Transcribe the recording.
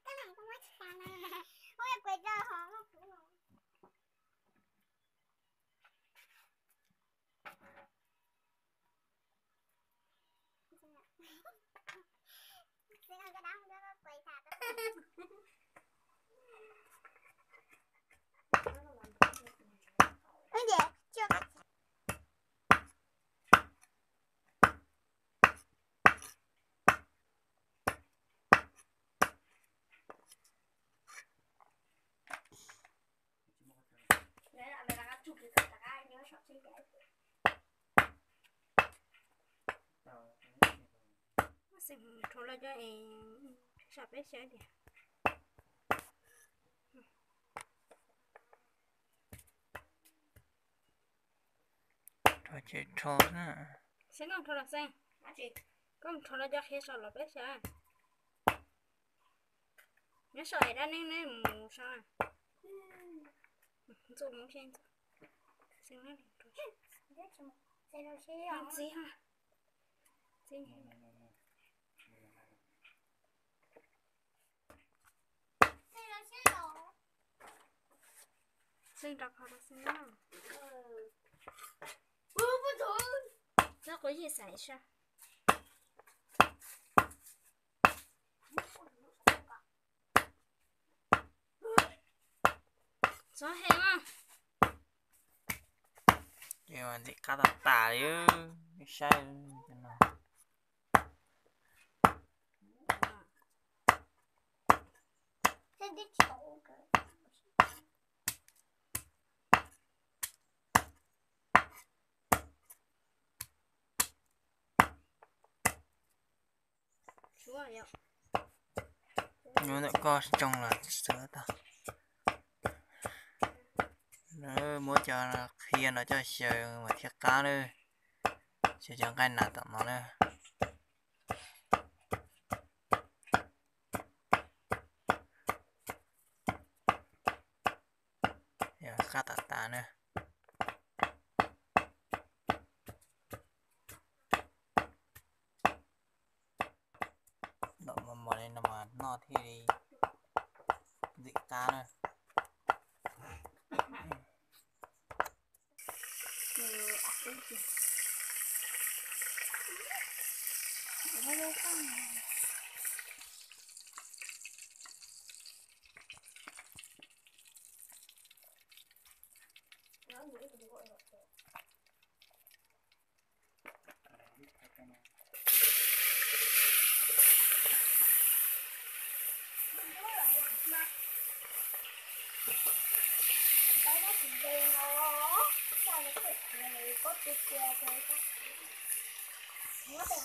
cái này con mắt xà nè, ôi quay ra hả? Cái đám đó quay xà cái gì? Chưa có. Xem thôi là cho em sắp hết sẽ đi. Thôi chị thôi nè. Xem không thôi là xem. Không thôi là cho hết sắp là hết sẽ. Nó sợi ra nên mù sao à? Dùng muốn xem. Xem nó thôi. Làm gì hả? Xem. Xem đọc họ là xem nào. Nó có gì xảy ra? Gió heo à? Nhưng mà chị cắt tả chứ. Sai thế nào. Nhưng mà có trong là sữa ta. Nó muốn cho nó khi nó cho sờ mà thiết cá nữa. Chứ chẳng cái nào tặng nó nữa. Giờ cắt tả nữa. Đậu mà mỏ này mà nó thì dị cá nữa. Cái đó thì đen nó sao nó thịt này có thịt kia thôi ta. Nó đẹp.